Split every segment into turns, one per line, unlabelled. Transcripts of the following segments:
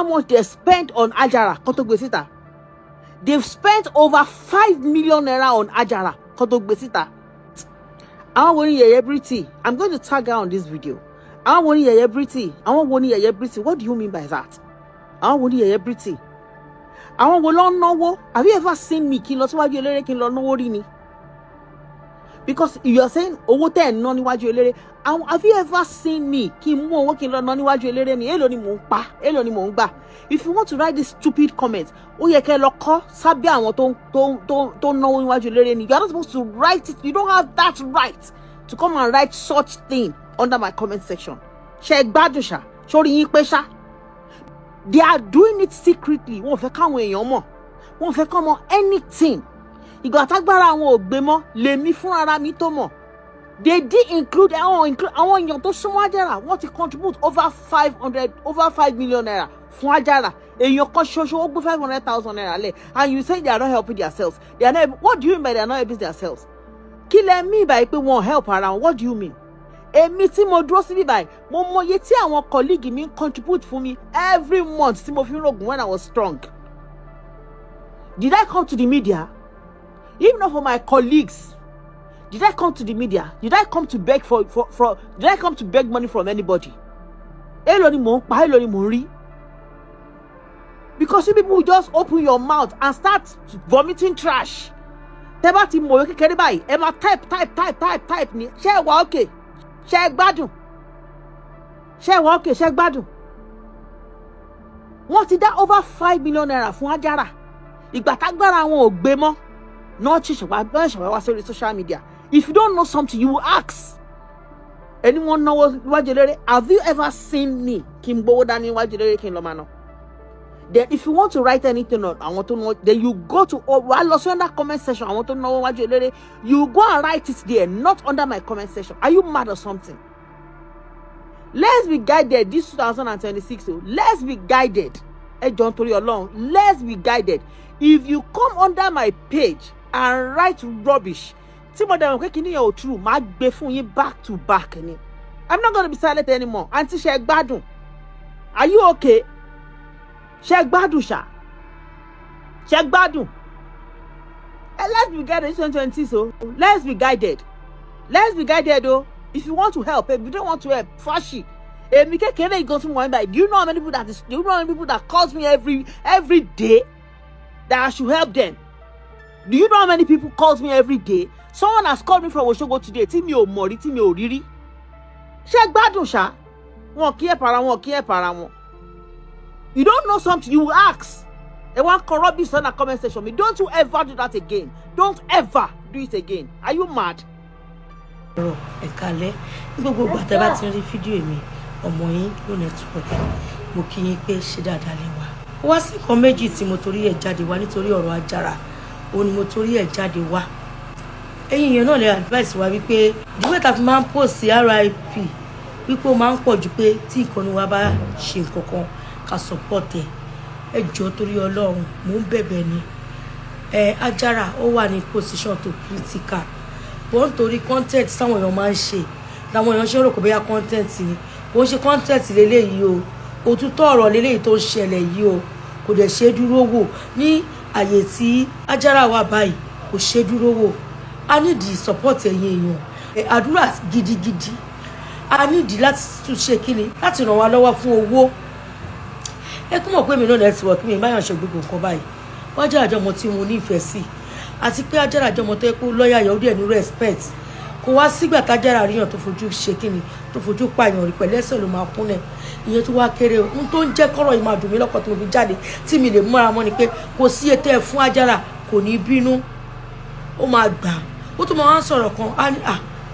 how much they spent on Ajara? Kotogbesita. They've spent over 5 million naira on Ajara. Kotogbesita. I want to I'm going to tag her on this video. I want to What do you mean by that? I want to I want to have you ever seen me kill us while you're because you are saying owó tẹ́ ná níwájú eléré. Have you ever seen me kí n mú owó kí n lọ ná níwájú eléré ni èló ni mò ń pa èló ni mò ń gbà? If you want to write this stupid comment, ó yẹ kẹ́ lọ kọ sábẹ́ àwọn tó náwó níwájú eléré ni. You are not supposed to write it. You don't have that right to come and write such thing under my comment section. Ṣé gbádùn ṣá? Sórí yín pé ṣá? They are doing it secretly. Wọ́n fẹ́ káwọn èèyàn mọ̀. Wọ́n fẹ́ kọ́ mọ̀ anything. Ìgbà tágbára àwọn ògbé mọ́ lèmi fún ara mi tó mọ̀. They did include àwọn èèyàn tó súnmọ́ Ajara. Wọ́n ti contribute over 5 million naira fún Ajara. Èèyàn kan ṣoṣo ó gbé 500,000 naira lẹ̀. And you say they are not helping themselves. They are not. What do you mean by they are not helping themselves? Kí lẹ mean by pé wọ́n help ara wọn? What do you mean? Èmi tí mo dúró síbí báyìí, mo mọye tí àwọn colleague mi contribute fún mi every month tí mo fi ń rògùn when I was strong. Did I come to the media? Even not for my colleagues. Did I come to the media? Did I come to beg did I come to beg money from anybody? Èló ni mò ń pa, èló ni mò ń rí. Because you people just open your mouth and start vomiting trash. Tẹ́ bá ti mọ̀ kékeré báyìí, ẹ máa type ni. Ṣé ẹ wà okay? Ṣé ẹ gbádùn? Ṣé ẹ wà okay? Ṣé ẹ gbádùn? Wọ́n ti dá over 5 million naira fún Ajara. Ìgbà tágbára wọn ò gbé mọ́. Not sorry, social media. If you don't know something, you will ask. Anyone know what? Have you ever seen me? Then if you want to write anything on, I want to know. Then you go to that comment section. I want to know what you go and write it there, not under my comment section. Are you mad or something? Let's be guided. This 2026. Let's be guided. John told you along. Let's be guided. If you come under my page and write rubbish, true, back to back. I'm not going to be silent anymore. Auntie Sheikh Badun, are you okay? Sheikh Badun, Sha. Sheikh Badun. Let's be guided. 2020, so let's be guided. Let's be guided, though. If you want to help, if you don't want to help, fashi. Do you know how many people that calls me every day that I should help them? Do you know how many people calls me every day? Someone has called me from Oshogo today. Tí mi ò mọ̀ rí, tí mi ò rí rí. Ṣé gbádùn ṣá? Wọ́n kí ẹ para wọn. You don't know something, you will ask. Ẹ wá corrupt this on the comment section. Don't you ever do that again. Don't ever do it again. Are you mad?
Ẹ kálẹ́. Gbogbo gbàtẹ́ bá ti rí fídíò mi. Ọmọ yín ló network. Mo kí yín pé ṣe dáadáa lẹ wà. Wá sí nǹkan méjì tí mo torí ẹ̀ jáde wá nítorí ọ̀rọ̀ Ajara. Ó ní mo torí ẹ̀ jáde wá. Ẹ̀yin yẹn náà lè advice wa wípé the way that man post RIP wípé ó máa ń pọ̀ jù pé tí ìkànnì wa bá ṣe nǹkan kan ká support ẹ̀. Ẹ jọ̀ọ́ torí Ọlọ́run mò ń bẹ̀bẹ̀ ni. Ajara ó wà ní position tó critical. Bó ń torí content táwọn èèyàn máa ń ṣe làwọn èèyàn ṣe rò kò bóyá content ni. Kò ṣe content lélẹ́yìí o. Òtútọ́ ọ̀rọ̀ lélẹ́yìí tó ń ṣẹlẹ̀ yìí o. Kò dẹ̀ ṣe dúró wò ní àyè tí Ajara wà báyìí kò ṣe dúró wò. I need the support ẹ̀yin èèyàn. Àdúrà gidigidi. I need láti tún ṣe kíni láti ràn wá lọ́wọ́ fún owó. Ẹ kún mọ̀ pé mi náà network mi báyọ̀ ṣe gbogbo nǹkan báyìí. Wọ́n jẹ́ àjọmọ̀ tí mo nífẹ̀ẹ́ sí. Àti pé Ajara àjọmọ̀ tó yẹ kó lọ́ọ̀yà yẹ̀ ó dẹ̀ ní respect. Kò wá sígbà tájára ríyàn tó fojú ṣe kíni tó fojú pààyàn rí pẹ̀lú ẹsẹ̀ ló máa kúnlẹ̀. Ìyẹn tó wá kéré o. Ohun tó ń jẹ́ kọ́rọ̀ yìí máa dùn mí lọ́kàn tí mo fi jáde tí mi lè múra mọ́ ni pé kò sí ètò ẹ̀ fún Ajara kò ní bínú. Ó máa gbà. Ó tún máa ń sọ̀rọ̀ kan á ní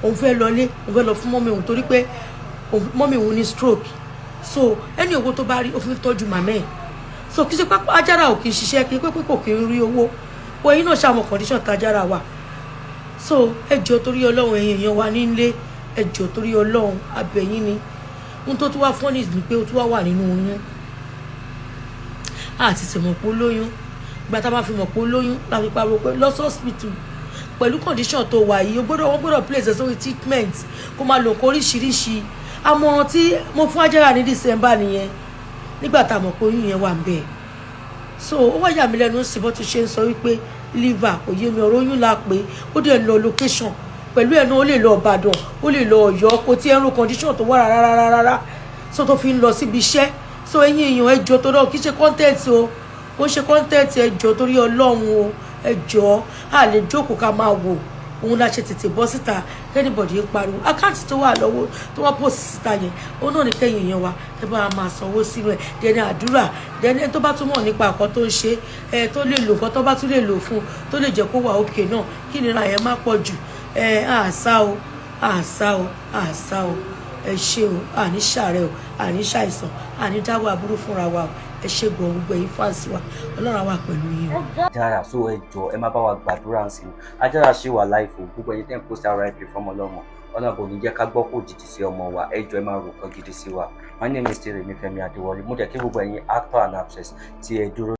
òun fẹ́ lọlé òun fẹ́ lọ fún mọ́mí òun torí pé mọ́mí òun ní stroke. So ẹni owó tó bá rí ó fi ń tọ́jú màmá ẹ̀. So kì í ṣe pápá Ajara ò kì í ṣiṣẹ́ kì í pé kò kì í rí owó. Wọ́n yín náà ṣàmọ̀ condition tájára wà. So ẹ jọ̀ọ́ torí Ọlọ́run ẹ̀yin èèyàn wa nílé ẹ jọ̀ọ́ torí Ọlọ́run abẹ̀yìn ni. Ohun tó tún wá funny ni pé ó tún wà nínú oyún. Àti ṣe mọ̀ pé ó lóyún. Ìgbà tá bá fi mọ̀ pé ó lóyún la fi pariwo pé lọ hospital pẹ̀lú condition tó wà yìí wọ́n gbọ́dọ̀ place sórí treatment kó máa lò kó oríṣiríṣi. Àmọ̀ràn tí mo fún Ajara ní December nìyẹn. nígbà tá a mọ̀ pé oyún yẹn wà ń bẹ̀. So ó wá yà mí lẹ́nu sí bó ti ṣe ń sọ wípé liver kò yé mi ọ̀rọ̀ oyún la pé ó dẹ̀ lọ location pẹ̀lú ẹ̀ náà ó lè lọ Ìbàdàn ó lè lọ Ọ̀yọ́ kò tí ẹrù condition tó wà rárá so tó fi ń lọ síbi iṣẹ́. So ẹ̀yin èèyàn ẹjọ́ tó náà kì í ṣe content o ó ṣe content ẹjọ́ torí Ọlọ́run o ẹjọ́ a lè jókòó ká máa wò òun la ṣe tètè bọ́ síta anybody pariwo àkáǹtì tó wà lọ́wọ́ tó wá post síta yẹn òun náà ní kẹ́yìn èèyàn wa ẹ bá máa sanwó sínú ẹ̀ dẹni àdúrà dẹni tó bá túmọ̀ nípa nǹkan tó ń ṣe tó lè lò nǹkan tó bá tún lè lò fún tó lè jẹ́ kó wà òkè náà kí nira yẹn má pọ̀ jù àṣà o ẹ ṣe o àní ṣàárẹ̀ o àní ṣàìsàn àní dáwọ́ aburú fúnra wa o ẹ ṣe gbọ̀n gbogbo ẹ̀yin fáǹsì wa Ọlọ́run wà pẹ̀lú yín o.
Ajara so ẹ jọ̀ọ́ ẹ má bá wa gbàdúrà sí i Ajara ṣì wà láìfò gbogbo ẹ̀yin tẹ́ ń post RIP fọmọ lọ́mọ Ọlọ́run kò ní jẹ́ ká gbọ́ kó jìjì sí ọmọ wa ẹ jọ̀ọ́ ẹ máa rò kán gidi sí wa. My name is Femi Adewale mo dẹ̀ kí gbogbo ẹ̀yin actor and actress tí ẹ dúró